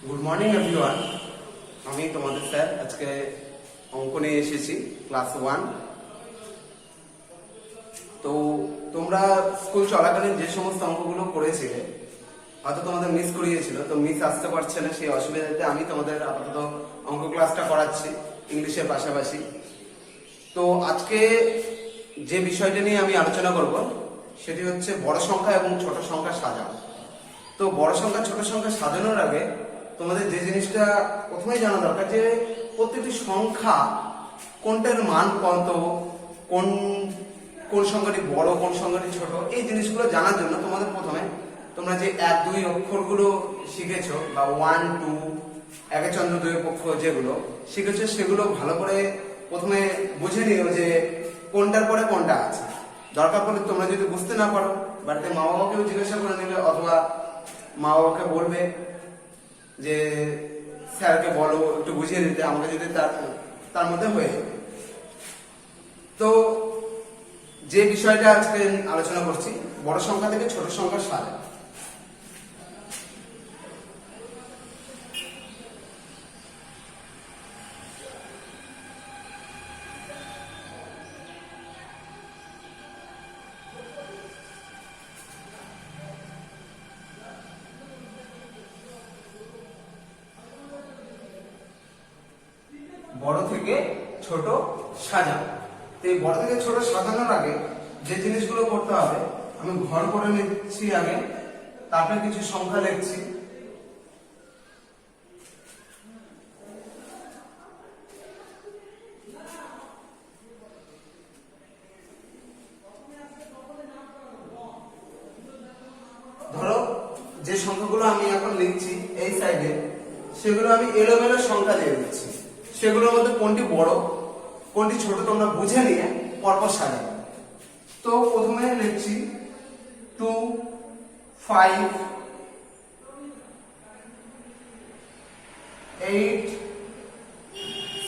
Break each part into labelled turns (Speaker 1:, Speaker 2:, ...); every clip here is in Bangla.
Speaker 1: Good morning everyone. আমি তোমাদের স্যার আজকে অঙ্ক নিয়ে এসেছি ক্লাস 1। তো তোমরা স্কুল চলাকালীন যে সমস্ত অঙ্কগুলো করেছিলে হয়তো তোমাদের মিস করিয়েছিল, তো মিস আসতে পারছে না, সেই অসুবিধাতে আমি তোমাদের আপাতত অঙ্ক ক্লাসটা করাচ্ছি ইংলিশের পাশাপাশি। তো আজকে যে বিষয়টা নিয়ে আমি আলোচনা করব সেটি হচ্ছে বড় সংখ্যা এবং ছোট সংখ্যা সাজানো। তো বড় সংখ্যা ছোট সংখ্যা সাজানোর আগে তোমাদের যে জিনিসটা প্রথমেই জানা দরকার যে প্রত্যেকটি সংখ্যা কোনটার মান কত, কোন কোন সংখ্যাটি বড় কোন সংখ্যাটি ছোট, এই জিনিসগুলো জানার জন্য তোমাদের প্রথমে তোমরা যে 1-2 অক্ষরগুলো শিখেছো বা 1-2 একে চন্দ্র দুই পক্ষ যেগুলো শিখেছো সেগুলো ভালো করে প্রথমে বুঝে নিও যে কোনটার পরে কোনটা আছে। দরকার পড়লে তোমরা যদি বুঝতে না পারো বাড়িতে মা বাবাকেও জিজ্ঞাসা করে নেবে, অথবা মা বাবাকে বলবে যে স্যারকে বলো একটু বুঝিয়ে দিতে, আমাকে যদি তার মধ্যে হয়ে যাবে। তো যে বিষয়টা আজকে আলোচনা করছি বড় সংখ্যা থেকে ছোট সংখ্যা সাজা। বড় থেকে ছোট সাজানো। তো এই বড় থেকে ছোট সাজানোর আগে যে জিনিসগুলো করতে হবে আমি ঘর করে নিচ্ছি আগে, তারপরে কিছু সংখ্যা লিখছি। ধরো যে সংখ্যাগুলো আমি এখন লিখছি এই সাইডে সেগুলো আমি এলোমেলো সংখ্যা দিয়ে দিচ্ছি, সেগুলোর মধ্যে কোনটি বড় কোনটি ছোট তোমরা বুঝে নিয়ে পরপর সাজাবে। তো প্রথমে লিখছি 2, 5, 8,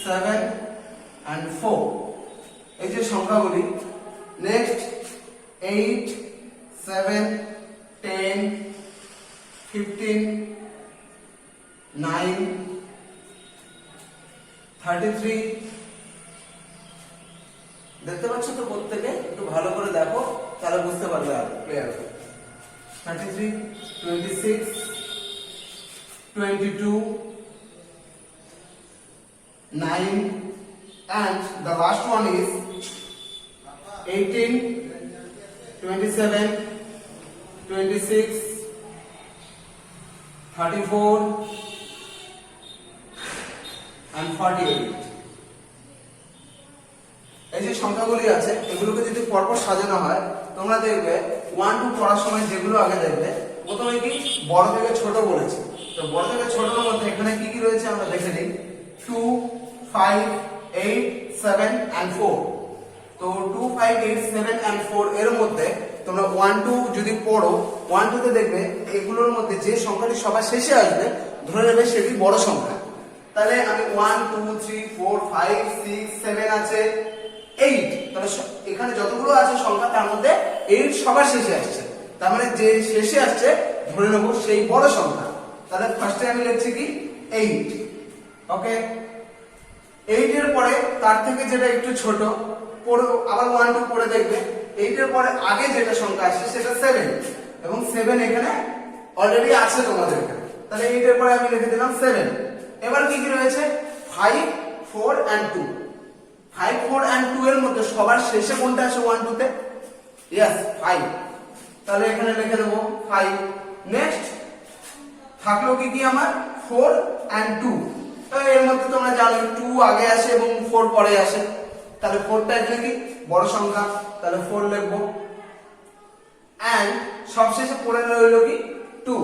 Speaker 1: 7 and 4 এই যে সংখ্যাগুলি। নেক্সট 8, 7, 10, 15, 9, 33 দেখতে পাচ্ছ তো? প্রত্যেকে একটু ভালো করে দেখো তাহলে বুঝতে পারবে আর clear. 33, 26, 22, 9 and the last one is 18, 27, 26, 34 and 48। এই যে সংখ্যাগুলি আছে এগুলোকে যদি পরপর সাজানো হয় তোমরা দেখবে 1-2 পড়ার সময় যেগুলো আগে দেখবে প্রথমে কি বড় থেকে ছোট বলেছে। তো বড় থেকে ছোটর মধ্যে এখানে কি কি রয়েছে আমরা দেখে নিই। 2, 5, 8, 7 and 4। তো 2, 5, 8, 7 and 4 এর মধ্যে তোমরা 1-2 যদি পড়ো 1-2 তে দেখবে এগুলোর মধ্যে যে সংখ্যাটি সবার শেষে আসবে ধরে নেবে সেটি বড় সংখ্যা। তাহলে আমি 1, 2, 3, 4, 5, 6, 7 আছে 8, তাহলে এখানে যতগুলো আছে সংখ্যা তার মধ্যে 8 সবার শেষে আসছে, তার মানে যে শেষে আসছে ধরে নেব সেই বড় সংখ্যা। তাহলে ফার্স্টে আমি লিখছি কি 8। ওকে, 8 এর পরে তার থেকে যেটা একটু ছোট পড়ো, আবার 1-2 পড়ে দেখবে 8 এর পরে আগে যেটা সংখ্যা আসছে সেটা 7 এবং 7 এখানে অলরেডি আছে তোমাদের এখানে। তাহলে 8 এর পরে আমি লিখে দিলাম 7। এবার কি কি রয়েছে 5, 4 and 2। 5, 4 and 2 এর মধ্যে সবার শেষে কোনটা আছে 1-2 তে? यस 5। তাহলে এখানে লিখে দেব 5। নেক্সট থাকলো কি কি আমার 4 and 2। তো এর মধ্যে তোমরা জানো 2 আগে আসে এবং 4 পরে আসে, তাহলে 4টা এখানে কি বড় সংখ্যা, তাহলে 4 লিখব। এন্ড সবশেষে পড়ে রইলো কি 2।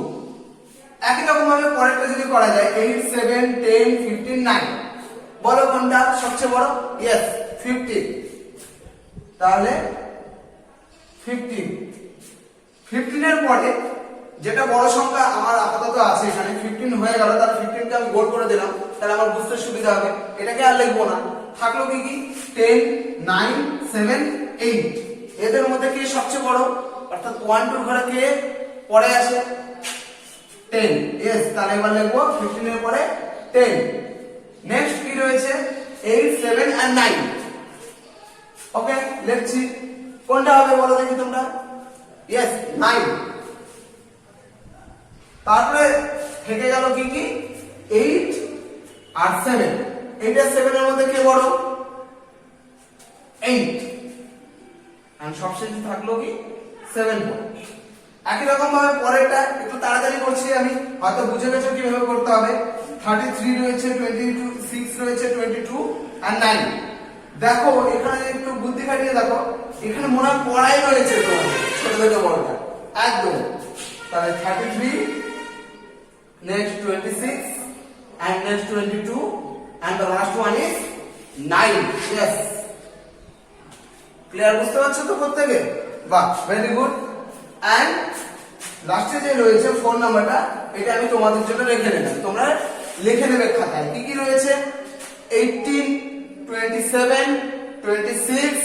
Speaker 1: একই রকম ভাবে পরেরটা যদি করা যায় 8, 7, 10, 15, 9 বলো কোনটা সবচেয়ে বড়? यस 15। তাহলে 15 এর পরে যেটা বড় সংখ্যা আমার আপাতত আছে এখানে 15 হয়ে গেল, তাহলে 15 কে আমি গোল করে দিলাম, তাহলে আমার বুঝতে সুবিধা হবে। এটাকে আর লিখবো না। থাকলো কি কি 10, 9, 7, 8। এদের মধ্যে কে সবচেয়ে বড়, অর্থাৎ 1-2 ঘরে কে পরে আসে? 10 यस তাহলে এবার লিখবো 15 এর পরে 10 নেক্সট কি রয়েছে 8 7 and 9 ওকে লিখছি কোনটা হবে বলো দেখি তোমরা यस 9 তারপরে থেকে গেল কি কি 8 আর 7 8 আর 7 এর মধ্যে কে বড় 8 আর সবশেষে থাকলো কি 7 বড় একই রকম ভাবে পরেরটা একটু তাড়াতাড়ি করছি আমি হয়তো বুঝে গেছো কিভাবে করতে হবে 33 রয়েছে 26 রয়েছে 22 আর 9 দেখো এখানে একটু বুদ্ধি খাটিয়ে দেখো এখানে মনে হয় পড়াই রয়েছে তোমার ছোট থেকে বড়টা একদম তাহলে 33 next 26 and next 22 and the last one is 9 yes clear বুঝতে পারছো তো প্রত্যেকে বাহ ভেরি গুড and লাস্টে যে রয়েছে ফোন নাম্বারটা এটা আমি তোমাদের জন্য লিখে নিলাম তোমরা লিখে নেবে খাতায় কি কি রয়েছে 18 27 26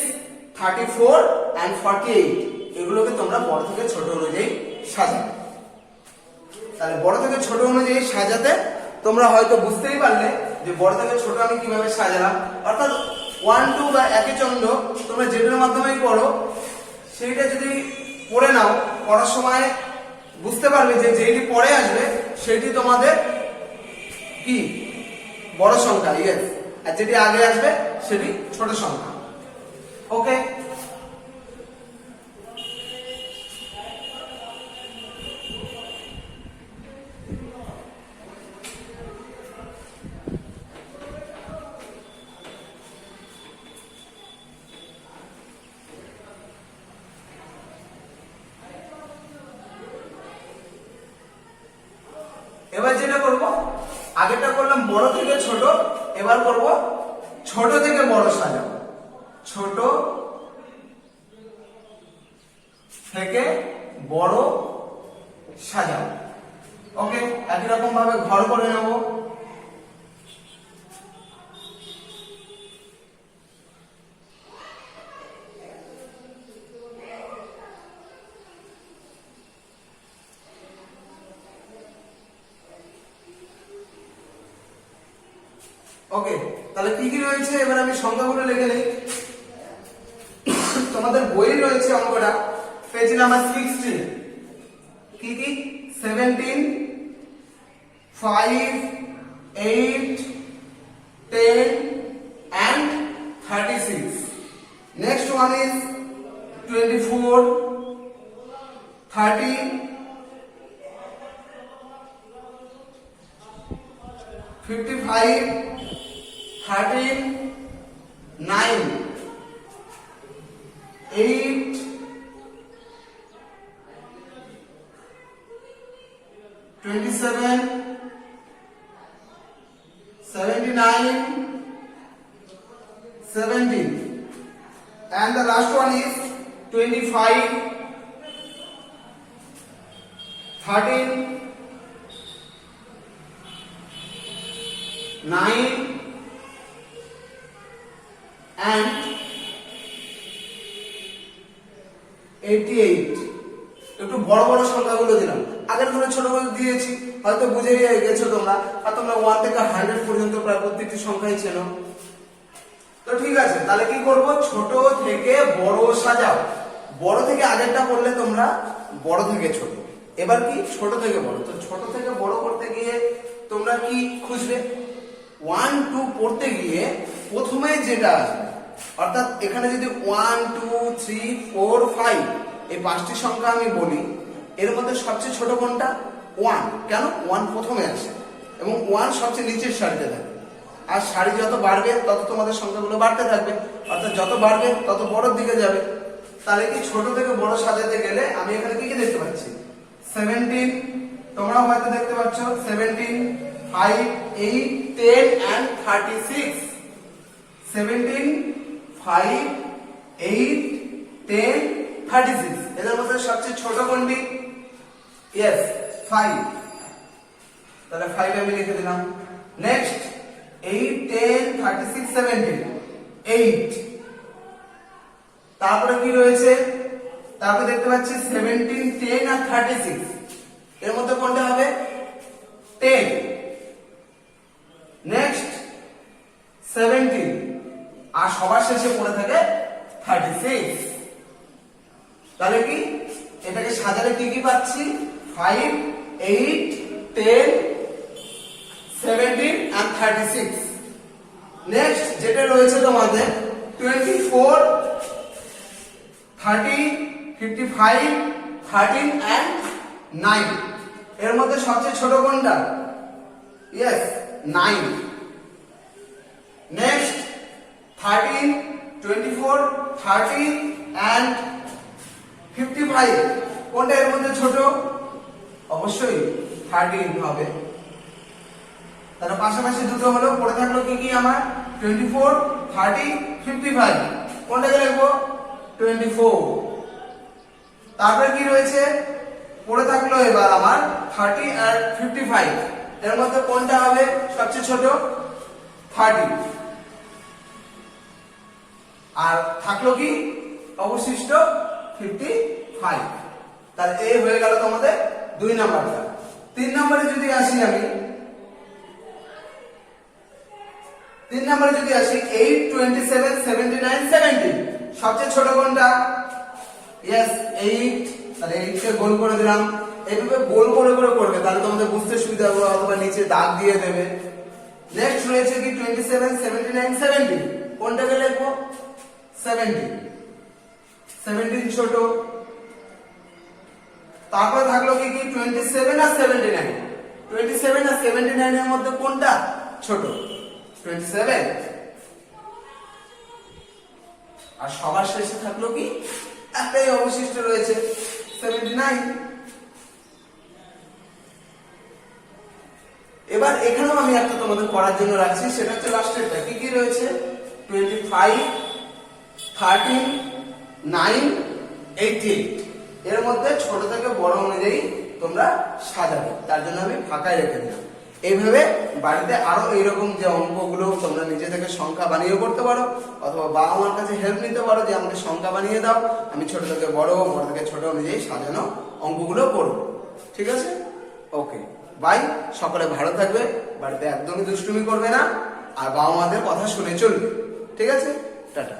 Speaker 1: 34 and 48 এগুলোকে তোমরা বড় থেকে ছোট অনুযায়ী সাজাবে তাহলে বড় থেকে ছোট অনুযায়ী সাজাতে তোমরা হয়তো বুঝতেই পারলে যে বড় থেকে ছোট আমি কিভাবে সাজালাম অর্থাৎ 1 2 বা একই চন্দ্র তোমরা যেটার মাধ্যমেই পড়ো সেইটা যদি পড়ে নাও পড়ার সময় বুঝতে পারবে যে যেটি পরে আসবে সেটি তোমাদের কি বড় সংখ্যা ইয়েস আর যেটি আগে আসবে সেটি ছোট সংখ্যা ওকে এবার যেটা করব আগেরটা করলাম বড় থেকে ছোট এবার করব ছোট থেকে বড় সাজাবো ছোট থেকে বড় সাজাবো ওকে একই রকম ভাবে ঘর করে নেব ওকে তাহলে কি কি রয়েছে এবার আমি সংখ্যাগুলো লিখে নেই তোমাদের বই রয়েছে অঙ্কটা পেজ নাম্বার 16 কি কি 17 5 8 10 and 36 next one is 24 30 55 13 9 8 27 79 17 and the last one is 25 13 9 and 88 একটু বড় বড় সংখ্যাগুলো দিলাম আগের গুলো ছোট করে দিয়েছি হয়তো বুঝে গেছো তোমরা আর তোমরা 1 থেকে 100 পর্যন্ত প্রায় প্রত্যেকটি সংখ্যাই চেনো তো ঠিক আছে তাহলে কি করব ছোট থেকে বড় সাজাও বড় থেকে আগেরটা করলে তোমরা বড় থেকে ছোট এবার কি ছোট থেকে বড় তো ছোট থেকে বড় করতে গিয়ে তোমরা কি খুঁজবে 1 2 পড়তে গিয়ে প্রথমে যেটা আসবে অর্থাৎ এখানে যদি 1 2 3 4 5 এই পাঁচটি সংখ্যা আমি বলি এর মধ্যে সবচেয়ে ছোট কোনটা 1 কেন 1 প্রথমে আসে এবং 1 সবচেয়ে নিচের সারিতে থাকে আর সারি যত বাড়বে তত তোমাদের সংখ্যাগুলো বাড়তে থাকবে অর্থাৎ যত বাড়বে তত বড়র দিকে যাবে তাহলে কি ছোট থেকে বড় সাজাতে গেলে আমি এখানে কি কি দেখতে পাচ্ছি 17 তোমরাও হয়তো দেখতে পাচ্ছ 17 5 8 10 and 36 17 5 8 10 36 এদের মধ্যে সবচেয়ে ছোট কোনটি यस 5 তাহলে 5 আমি লিখে দিলাম নেক্সট 8 10 36 17 8 তারপরে কি রয়েছে তারপরে দেখতে পাচ্ছি 17 10 আর 36 এর মধ্যে কোনটা হবে সবার শেষে পড়ে থাকে 36। তাহলে কি এটাকে সাজালে কি কি পাচ্ছি? 5, 8, 10, 17 and 36। নেক্সট যেটা রয়েছে তোমাদের 24, 30, 55, 13 and 9। এর মধ্যে সবচেয়ে ছোট কোনটা? ইয়েস, 9। নেক্সট 13, 24, 30 and 55 কোনটা এর মধ্যে ছোট? অবশ্যই 13 হবে। তাহলে পাশাপাশি দুটো হলো, পড়ে থাকলো কি কি আমার? 24, 30, 55। কোনটাকে লিখবো? 24। তারপরে কি রয়েছে? পড়ে থাকলো এবার আমার 30 আর 55। এর মধ্যে কোনটা হবে সবচেয়ে ছোট? 30। আর থাকলো কি অবশিষ্ট? 55। তাহলে এই হয়ে গেল তোমাদের 2 নাম্বারটা। 3 নম্বরে যদি আসি আমি, 3 নম্বরে যদি আসি 8, 27, 79, 70 সবচেয়ে ছোট কোনটা? ইয়েস, 8। তাহলে 8 কে গোল করে দিলাম। এইভাবে গোল করে করে করবে, তাহলে তোমাদের বুঝতে সুবিধা হবে, অথবা নিচে দাগ দিয়ে দেবে। নেক্সট রয়েছে কি 27, 79, 70 কোনটাকে লিখবো? 70। 17 ছোট। তারপরে থাকলো কি কি 27 আর 79। 27 আর 79 এর মধ্যে কোনটা ছোট? 27। আর সবার শেষে থাকলো কি একটাই অবশিষ্ট রয়েছে 79। এবার এখানেও আমি একটা তোমাদের করার জন্য রাখছি, সেটা হচ্ছে লাস্টেরটা। কি কি রয়েছে? 25, 13, 9, 88। এর মধ্যে ছোট থেকে বড় অনুযায়ী তোমরা সাজাবে, তার জন্য আমি ফাঁকায় রেখে দিলাম। এইভাবে বাড়িতে আরো এইরকম যে অঙ্কগুলো তোমরা নিজে থেকে সংখ্যা বানিয়ে করতে পারো, অথবা বাবা মার কাছে হেল্প নিতে পারো যে আমাকে সংখ্যা বানিয়ে দাও, আমি ছোট থেকে বড়, বড় থেকে ছোট অনুযায়ী সাজানো অঙ্কগুলো করব। ঠিক আছে? ওকে, বাই। সকলে ভালো থাকবে, বাড়িতে একদমই দুষ্টুমি করবে না, আর বাবা মাদের কথা শুনে চলবে। ঠিক আছে? টাটা।